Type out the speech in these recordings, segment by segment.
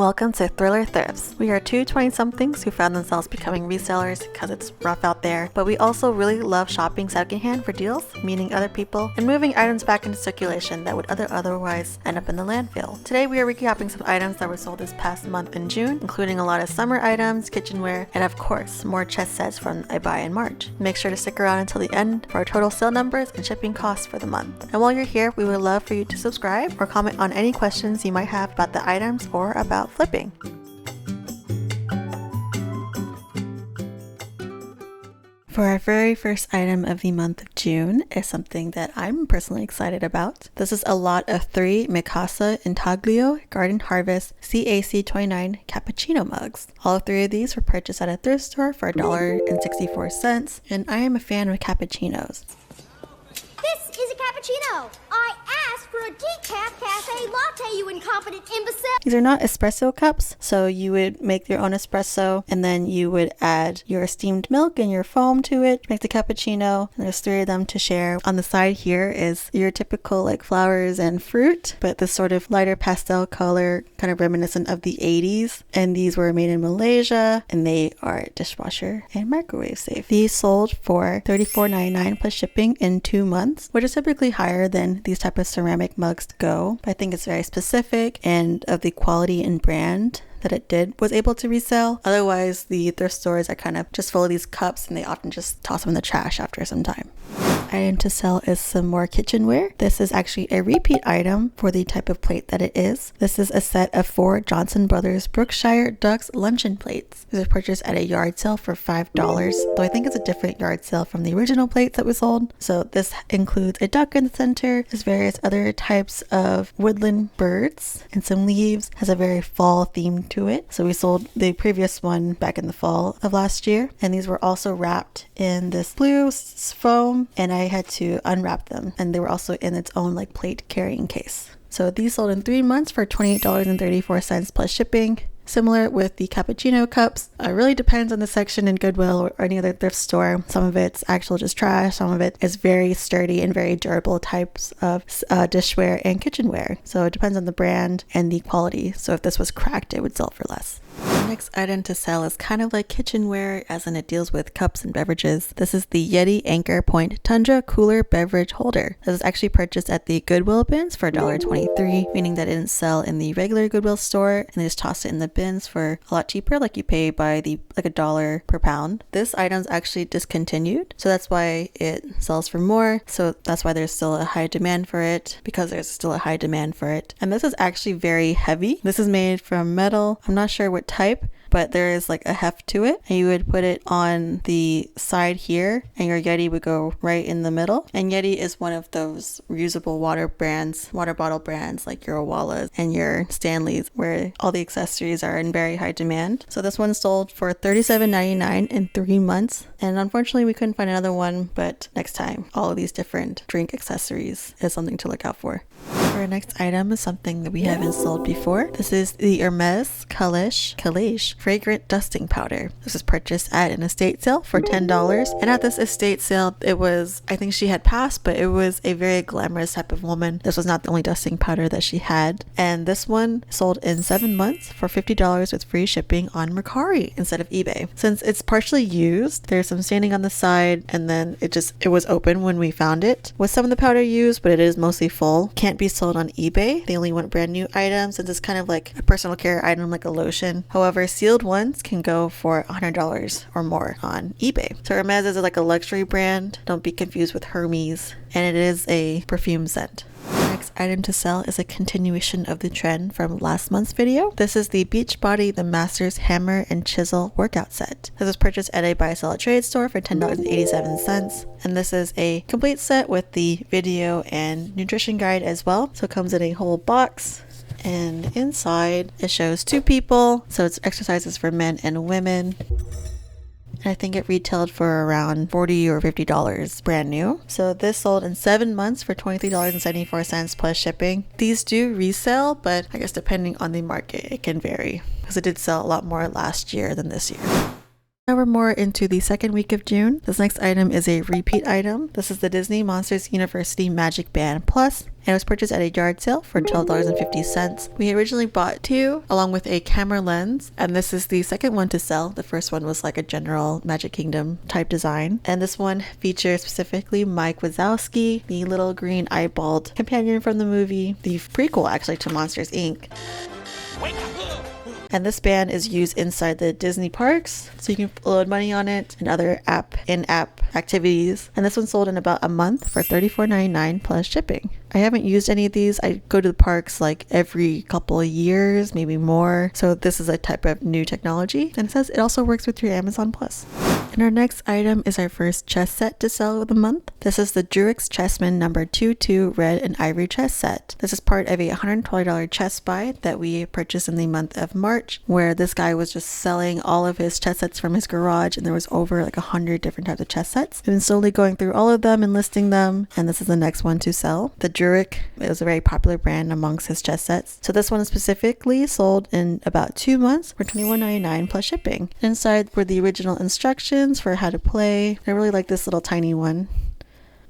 Welcome to Thriller Thrifts. We are two 20-somethings who found themselves becoming resellers because it's rough out there, but we also really love shopping secondhand for deals, meeting other people, and moving items back into circulation that would otherwise end up in the landfill. Today we are recapping some items that were sold this past month in June, including a lot of summer items, kitchenware, and of course, more chest sets from I buy in March. Make sure to stick around until the end for our total sale numbers and shipping costs for the month. And while you're here, we would love for you to subscribe or comment on any questions you might have about the items or about flipping. For our very first item of the month of June is something that I'm personally excited about. This is a lot of 3 Mikasa Intaglio Garden Harvest CAC29 cappuccino mugs. All 3 of these were purchased at a thrift store for $1.64, and I am a fan of cappuccinos. This is a cappuccino. I asked for a decaf cafe latte, you incompetent imbecile. These are not espresso cups, so you would make your own espresso and then you would add your steamed milk and your foam to it, make the cappuccino, and there's 3 of them to share. On the side here is your typical like flowers and fruit, but this sort of lighter pastel color, kind of reminiscent of the 80s. And these were made in Malaysia and they are dishwasher and microwave safe. These sold for $34.99 plus shipping in 2 months, which is typically higher than these type of ceramic mugs go. But I think it's very specific and of the quality and brand that it was able to resell. Otherwise, the thrift stores are kind of just full of these cups and they often just toss them in the trash after some time. Item to sell is some more kitchenware. This is actually a repeat item for the type of plate that it is. This is a set of 4 Johnson Brothers Brookshire Ducks luncheon plates. These are purchased at a yard sale for $5, though I think it's a different yard sale from the original plates that we sold. So this includes a duck in the center, there's various other types of woodland birds and some leaves, has a very fall theme to it. So we sold the previous one back in the fall of last year, and these were also wrapped in this blue foam, and I had to unwrap them, and they were also in its own like plate carrying case. So these sold in 3 months for $28.34 plus shipping. Similar with the cappuccino cups, it really depends on the section in Goodwill or any other thrift store. Some of it's actual just trash, some of it is very sturdy and very durable types of dishware and kitchenware. So it depends on the brand and the quality. So if this was cracked, it would sell for less. The next item to sell is kind of like kitchenware, as in it deals with cups and beverages. This is the Yeti Anchor Point Tundra Cooler Beverage Holder. This is actually purchased at the Goodwill bins for $1.23, meaning that it didn't sell in the regular Goodwill store, and they just tossed it in the bins for a lot cheaper, like you pay by like $1 per pound. This item's actually discontinued, so that's why it sells for more. So that's why there's still a high demand for it, because there's still a high demand for it. And this is actually very heavy. This is made from metal. I'm not sure what type, but there is like a heft to it, and you would put it on the side here and your Yeti would go right in the middle. And Yeti is one of those reusable water bottle brands like your Owalas and your Stanleys, where all the accessories are in very high demand. So this one sold for $37.99 in 3 months, and unfortunately we couldn't find another one, but next time all of these different drink accessories is something to look out for. Our next item is something that we haven't sold before. This is the Hermes Kalish Fragrant Dusting Powder. This was purchased at an estate sale for $10. And at this estate sale, it was, I think she had passed, but it was a very glamorous type of woman. This was not the only dusting powder that she had. And this one sold in 7 months for $50 with free shipping on Mercari instead of eBay. Since it's partially used, there's some staining on the side, and then it was open when we found it. With some of the powder used, but it is mostly full. Can't be sold on eBay. They only want brand new items, since it's kind of like a personal care item, like a lotion. However, sealed ones can go for $100 or more on eBay. So Hermes is like a luxury brand. Don't be confused with Hermes, and it is a perfume scent. The next item to sell is a continuation of the trend from last month's video. This is the Beachbody The Masters Hammer and Chisel Workout Set. This was purchased at a buy sell trade store for $10.87, and this is a complete set with the video and nutrition guide as well. So it comes in a whole box, and inside it shows 2 people, so it's exercises for men and women. And I think it retailed for around $40 or $50 brand new. So this sold in 7 months for $23.74 plus shipping. These do resell, but I guess depending on the market, it can vary, because it did sell a lot more last year than this year. Now we're more into the second week of June. This next item is a repeat item. This is the Disney Monsters University Magic Band Plus. And it was purchased at a yard sale for $12.50. We originally bought 2 along with a camera lens, and this is the second one to sell. The first one was like a general Magic Kingdom type design, and this one features specifically Mike Wazowski, the little green eyeballed companion from the movie, the prequel actually to Monsters Inc. And this band is used inside the Disney parks, so you can load money on it and other in-app activities. And this one sold in about a month for $34.99 plus shipping. I haven't used any of these. I go to the parks like every couple of years, maybe more. So this is a type of new technology. And it says it also works with your Amazon Plus. And our next item is our first chess set to sell of the month. This is the Druids Chessman number 22 red and ivory chess set. This is part of a $120 chess buy that we purchased in the month of March, where this guy was just selling all of his chess sets from his garage, and there was over like 100 different types of chess sets. We've been slowly going through all of them and listing them, and this is the next one to sell. The Druid, it was a very popular brand amongst his chess sets. So this one is specifically sold in about 2 months for $21.99 plus shipping. Inside were the original instructions for how to play. I really like this little tiny one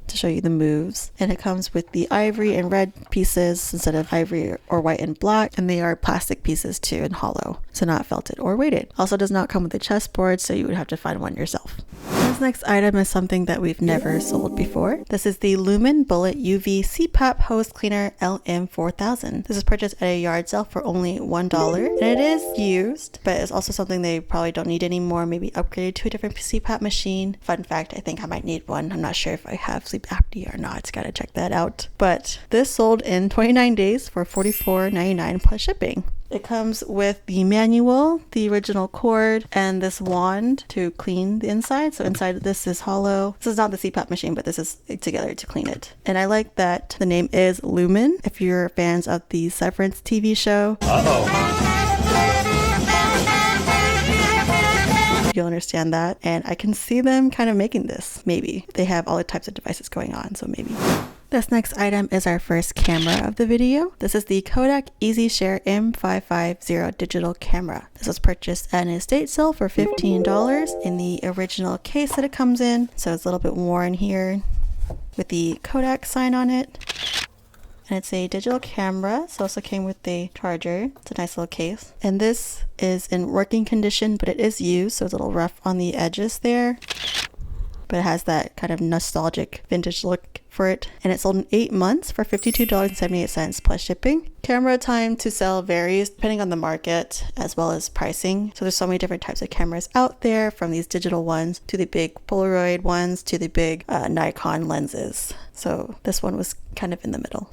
to show you the moves, and it comes with the ivory and red pieces instead of ivory or white and black, and they are plastic pieces too and hollow, so not felted or weighted. Also does not come with a chessboard, so you would have to find one yourself. This next item is something that we've never sold before. This is the Lumen Bullet UV CPAP Hose Cleaner LM4000. This is purchased at a yard sale for only $1, and it is used, but it's also something they probably don't need anymore, maybe upgraded to a different CPAP machine. Fun fact, I think I might need one. I'm not sure if I have sleep apnea or not. Gotta check that out. But this sold in 29 days for $44.99 plus shipping. It comes with the manual, the original cord, and this wand to clean the inside. So inside of this is hollow. This is not the CPAP machine, but this is together to clean it. And I like that the name is Lumen. If you're fans of the Severance TV show, you'll understand that. And I can see them kind of making this. Maybe. They have all the types of devices going on, so maybe. This next item is our first camera of the video. This is the Kodak EasyShare M550 digital camera. This was purchased at an estate sale for $15 in the original case that it comes in. So it's a little bit worn here with the Kodak sign on it. And it's a digital camera, so it also came with the charger. It's a nice little case. And this is in working condition, but it is used, so it's a little rough on the edges there. But it has that kind of nostalgic vintage look for it. And it sold in 8 months for $52.78 plus shipping. Camera time to sell varies depending on the market as well as pricing. So there's so many different types of cameras out there, from these digital ones to the big Polaroid ones to the big Nikon lenses. So this one was kind of in the middle.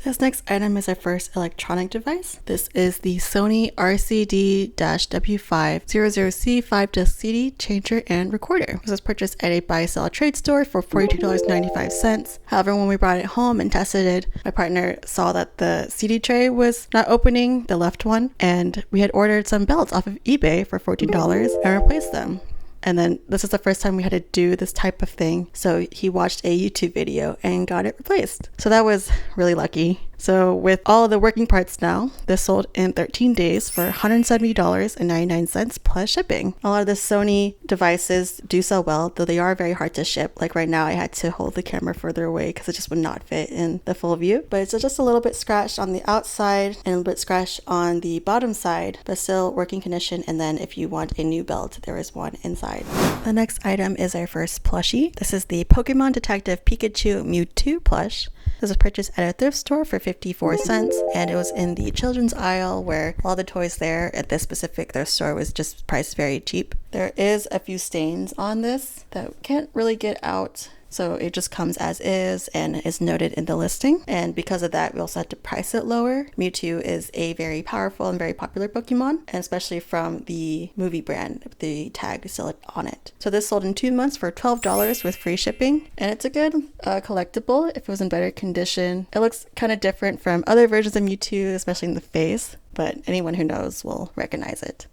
This next item is our first electronic device. This is the Sony RCD-W500C 5-disc CD changer and recorder. This was purchased at a buy-sell trade store for $42.95. However, when we brought it home and tested it, my partner saw that the CD tray was not opening, the left one, and we had ordered some belts off of eBay for $14 and replaced them. And then this is the first time we had to do this type of thing. So he watched a YouTube video and got it replaced. So that was really lucky. So with all of the working parts now, this sold in 13 days for $170.99 plus shipping. A lot of the Sony devices do sell well, though they are very hard to ship. Like right now, I had to hold the camera further away because it just would not fit in the full view. But it's just a little bit scratched on the outside and a little bit scratched on the bottom side, but still working condition. And then if you want a new belt, there is one inside. The next item is our first plushie. This is the Pokemon Detective Pikachu Mewtwo plush. This was purchased at a thrift store for 54 cents, and it was in the children's aisle where all the toys there at this specific thrift store was just priced very cheap. There is a few stains on this that can't really get out, so it just comes as is and is noted in the listing. And because of that, we also had to price it lower. Mewtwo is a very powerful and very popular Pokemon, and especially from the movie brand, the tag is still on it. So this sold in 2 months for $12 with free shipping, and it's a good collectible if it was in better condition. It looks kind of different from other versions of Mewtwo, especially in the face, but anyone who knows will recognize it.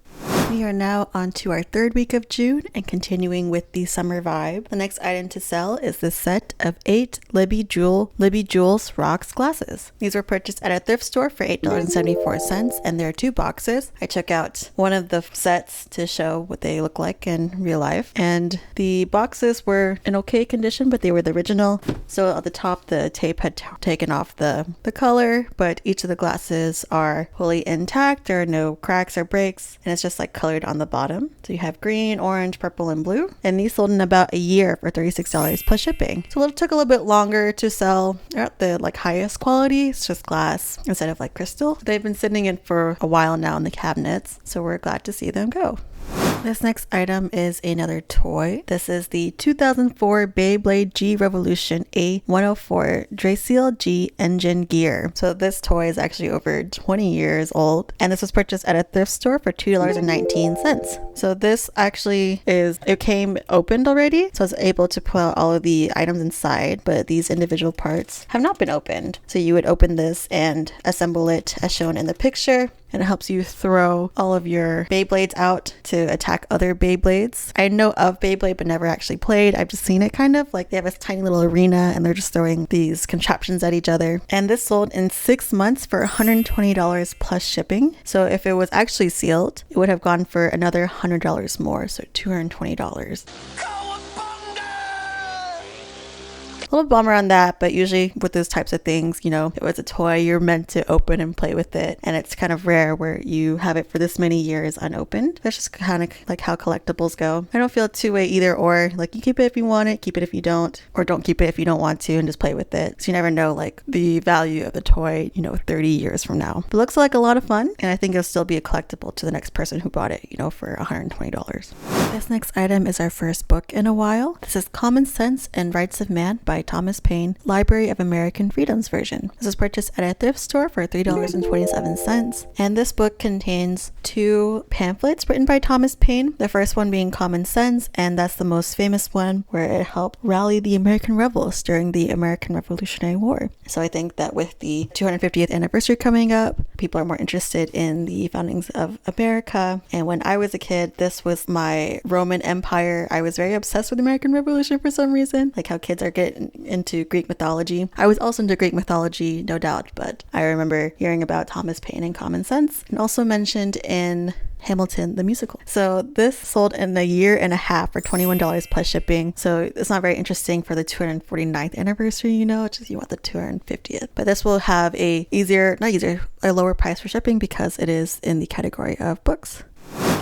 We are now on to our third week of June and continuing with the summer vibe. The next item to sell is this set of 8 Libby Jewels Rocks glasses. These were purchased at a thrift store for $8.74 and there are 2 boxes. I took out one of the sets to show what they look like in real life, and the boxes were in okay condition, but they were the original. So at the top the tape had taken off the color, but each of the glasses are fully intact. There are no cracks or breaks, and it's just like colored on the bottom. So you have green, orange, purple, and blue, and these sold in about a year for $36 plus shipping. So it took a little bit longer to sell. They're at the like highest quality. It's just glass instead of like crystal. They've been sitting in for a while now in the cabinets, so we're glad to see them go. This next item is another toy. This is the 2004 Beyblade G Revolution A104 Draceal G engine gear. So this toy is actually over 20 years old, and this was purchased at a thrift store for $2.19. So this actually it came opened already, so I was able to pull out all of the items inside, but these individual parts have not been opened. So you would open this and assemble it as shown in the picture, and it helps you throw all of your Beyblades out to attack other Beyblades. I know of Beyblade but never actually played. I've just seen it kind of like they have this tiny little arena and they're just throwing these contraptions at each other. And this sold in 6 months for $120 plus shipping. So if it was actually sealed, it would have gone for another $100 more, so $220. A little bummer on that, but usually with those types of things, you know, it was a toy, you're meant to open and play with it, and it's kind of rare where you have it for this many years unopened. That's just kind of like how collectibles go. I don't feel two-way either or, like you keep it if you want it, keep it if you don't, or don't keep it if you don't want to and just play with it. So you never know like the value of the toy, you know, 30 years from now. But it looks like a lot of fun, and I think it'll still be a collectible to the next person who bought it, you know, for $120. This next item is our first book in a while. This is Common Sense and Rights of Man by Thomas Paine, Library of American Freedoms version. This was purchased at a thrift store for $3.27, and this book contains 2 pamphlets written by Thomas Paine. The first one being Common Sense, and that's the most famous one, where it helped rally the American rebels during the American Revolutionary War. So I think that with the 250th anniversary coming up, people are more interested in the foundings of America. And when I was a kid, this was my Roman Empire. I was very obsessed with the American Revolution for some reason, like how kids are getting into Greek mythology. I was also into Greek mythology, no doubt, but I remember hearing about Thomas Paine and Common Sense, and also mentioned in Hamilton the musical. So this sold in a year and a half for $21 plus shipping. So it's not very interesting for the 249th anniversary, you know, it's just you want the 250th. But this will have a lower price for shipping because it is in the category of books.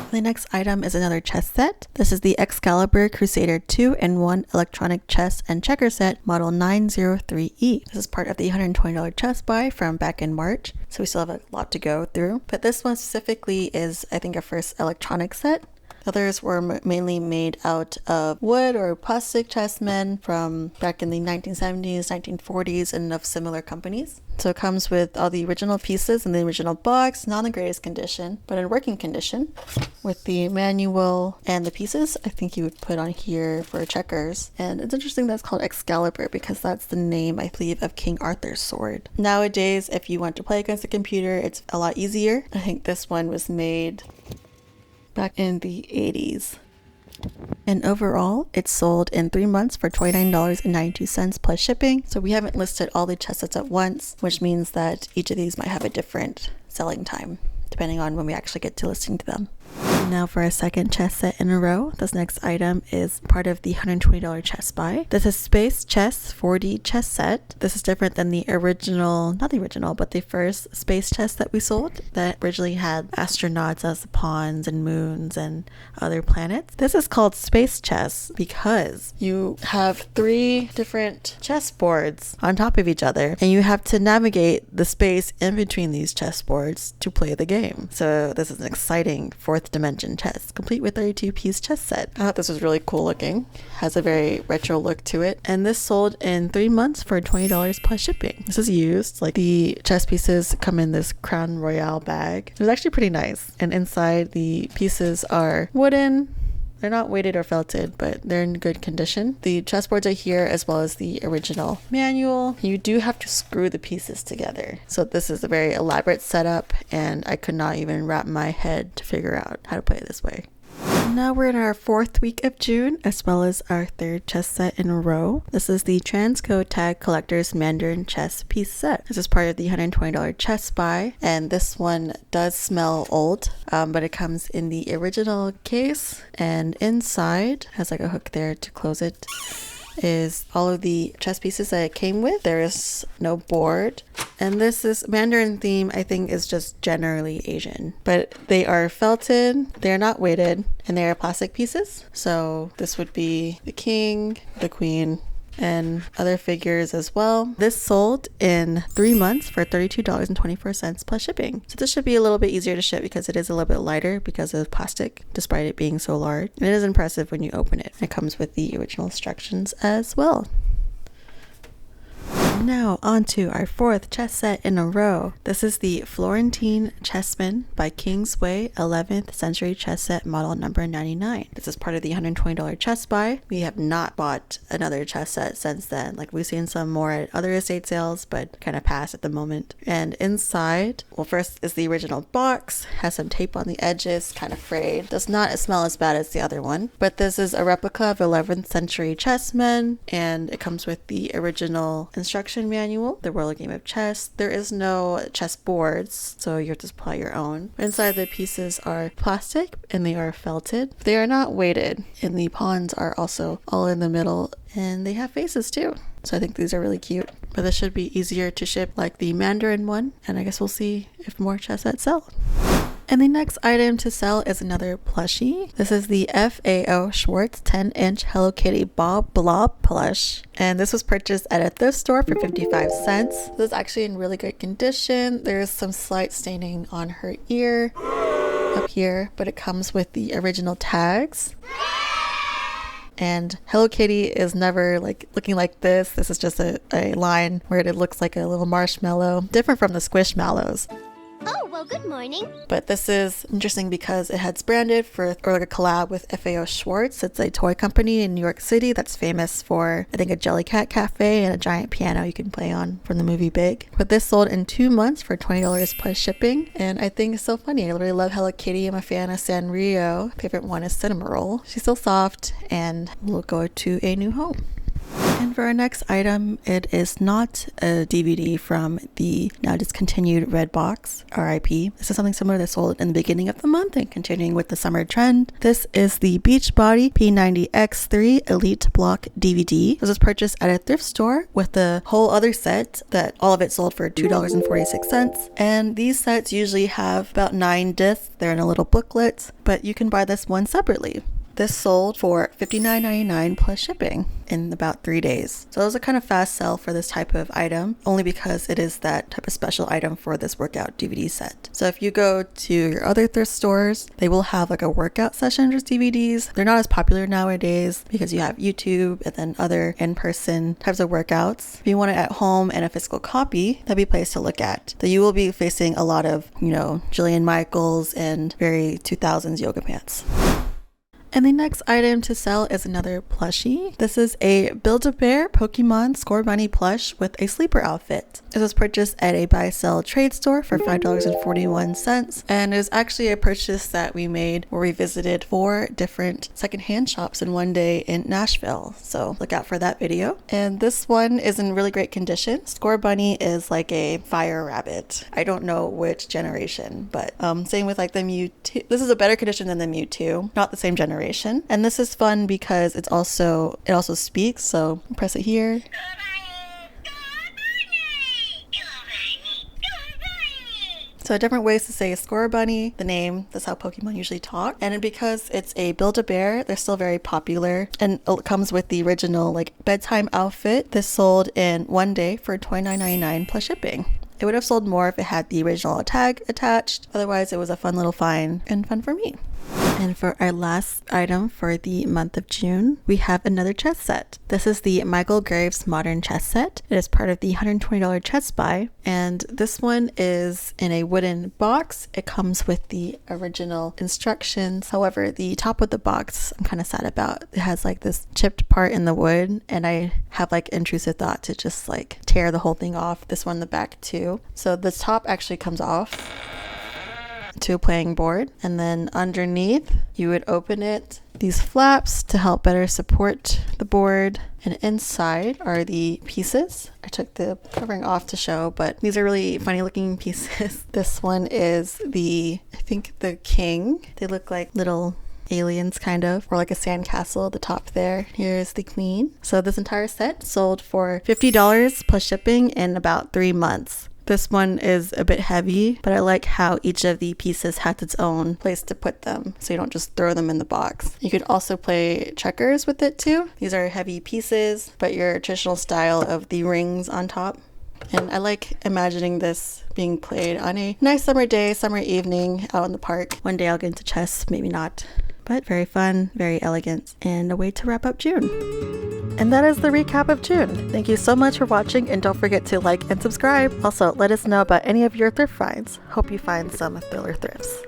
The next item is another chess set. This is the Excalibur Crusader 2-in-1 electronic chess and checker set, model 903E. This is part of the $120 chess buy from back in March, so we still have a lot to go through. But this one specifically is, I think, a first electronic set. Others were mainly made out of wood or plastic chessmen from back in the 1970s, 1940s, and of similar companies. So it comes with all the original pieces in the original box, not in the greatest condition, but in working condition, with the manual and the pieces. I think you would put on here for checkers. And it's interesting that it's called Excalibur because that's the name, I believe, of King Arthur's sword. Nowadays, if you want to play against a computer, it's a lot easier. I think this one was made back in the 80s. And overall, it's sold in 3 months for $29.92 plus shipping. So we haven't listed all the chess sets at once, which means that each of these might have a different selling time, depending on when we actually get to listing to them. And now for a second chess set in a row. This next item is part of the $120 chess buy. This is Space Chess 4D chess set. This is different than the original, not the original, but the first space chess that we sold that originally had astronauts as the pawns and moons and other planets. This is called Space Chess because you have 3 different chess boards on top of each other, and you have to navigate the space in between these chess boards to play the game. So this is an exciting 4th dimension chess, complete with 32-piece chess set. I thought this was really cool looking. Has a very retro look to it. And this sold in 3 months for $20 plus shipping. This is used. Like the chess pieces come in this Crown Royale bag. It was actually pretty nice. And inside the pieces are wooden, They're not weighted or felted, but they're in good condition. The chessboards are here as well as the original manual. You do have to screw the pieces together. So this is a very elaborate setup, and I could not even wrap my head to figure out how to play it this way. Now we're in our 4th week of June, as well as our 3rd chess set in a row. This is the Transcode Tag Collector's Mandarin Chess Piece Set. This is part of the $120 chess buy, and this one does smell old, but it comes in the original case, and inside has like a hook there to close it. Is all of the chess pieces that it came with. There is no board, and this is Mandarin theme. I think is just generally Asian, but they are felted, they're not weighted, and they are plastic pieces. So this would be the king, the queen, and other figures as well. This sold in 3 months for $32.24 plus shipping. So this should be a little bit easier to ship because it is a little bit lighter because of plastic, despite it being so large. And it is impressive when you open it. It comes with the original instructions as well. Now on to our 4th chess set in a row. This is the Florentine Chessman by Kingsway 11th Century Chess Set model number 99. This is part of the $120 chess buy. We have not bought another chess set since then. Like, we've seen some more at other estate sales, but kind of passed at the moment. And inside, well, first is the original box, has some tape on the edges, kind of frayed. Does not smell as bad as the other one, but this is a replica of 11th Century Chessmen, and it comes with the original instruction manual, the World Game of Chess. There is no chess boards, so you have to supply your own. Inside, the pieces are plastic and they are felted. They are not weighted, and the pawns are also all in the middle, and they have faces too. So I think these are really cute, but this should be easier to ship like the Mandarin one, and I guess we'll see if more chess sets sell. And the next item to sell is another plushie. This is the FAO Schwartz 10-inch Hello Kitty Bob Blob plush. And this was purchased at a thrift store for 55 cents. This is actually in really good condition. There's some slight staining on her ear up here, but it comes with the original tags. And Hello Kitty is never like looking like this. This is just a line where it looks like a little marshmallow, different from the Squishmallows. Oh, well, good morning. But this is interesting because it has branded for, or like a collab with FAO Schwartz. It's a toy company in New York City that's famous for, I think, a Jellycat cafe and a giant piano you can play on from the movie Big. But this sold in 2 months for $20 plus shipping. And I think it's so funny. I really love Hello Kitty. I'm a fan of Sanrio. Favorite one is Cinnamoroll. She's so soft and will go to a new home. And for our next item, it is not a DVD from the now discontinued Redbox, RIP. This is something similar that sold in the beginning of the month and continuing with the summer trend. This is the Beachbody P90X3 Elite Block DVD. This was purchased at a thrift store with the whole other set that all of it sold for $2.46. And these sets usually have about 9 discs. They're in a little booklet, but you can buy this one separately. This sold for $59.99 plus shipping in about 3 days. So it was a kind of fast sell for this type of item, only because it is that type of special item for this workout DVD set. So if you go to your other thrift stores, they will have like a workout session with DVDs. They're not as popular nowadays because you have YouTube and then other in-person types of workouts. If you want it at home and a physical copy, that'd be a place to look at. So you will be facing a lot of, Jillian Michaels and very 2000s yoga pants. And the next item to sell is another plushie. This is a Build-A-Bear Pokemon Score Bunny plush with a sleeper outfit. It was purchased at a buy-sell trade store for $5.41, and it was actually a purchase that we made where we visited 4 different secondhand shops in one day in Nashville. So look out for that video. And this one is in really great condition. Score Bunny is like a fire rabbit. I don't know which generation, but same with like the Mewtwo. This is a better condition than the Mewtwo, not the same generation. And this is fun because it also speaks. So press it here. So different ways to say Score Bunny, the name, that's how Pokemon usually talk. And because it's a Build-A-Bear, they're still very popular. And it comes with the original like bedtime outfit. This sold in 1 day for $29.99 plus shipping. It would have sold more if it had the original tag attached. Otherwise, it was a fun little find and fun for me. And for our last item for the month of June, we have another chess set. This is the Michael Graves Modern Chess Set. It is part of the $120 chess buy, and this one is in a wooden box. It comes with the original instructions. However, the top of the box I'm kind of sad about. It has like this chipped part in the wood, and I have like intrusive thought to just like tear the whole thing off. This one in the back too. So the top actually comes off to a playing board, and then underneath you would open it, these flaps to help better support the board, and inside are the pieces. I took the covering off to show, but these are really funny looking pieces. This one is I think the king. They look like little aliens kind of, or like a sandcastle at the top there. Here's the queen. So this entire set sold for $50 plus shipping in about 3 months. This one is a bit heavy, but I like how each of the pieces has its own place to put them, so you don't just throw them in the box. You could also play checkers with it too. These are heavy pieces, but your traditional style of the rings on top. And I like imagining this being played on a nice summer day, summer evening out in the park. One day I'll get into chess, maybe not. But very fun, very elegant, and a way to wrap up June. And that is the recap of June. Thank you so much for watching, and don't forget to like and subscribe. Also, let us know about any of your thrift finds. Hope you find some Thriller Thrifts.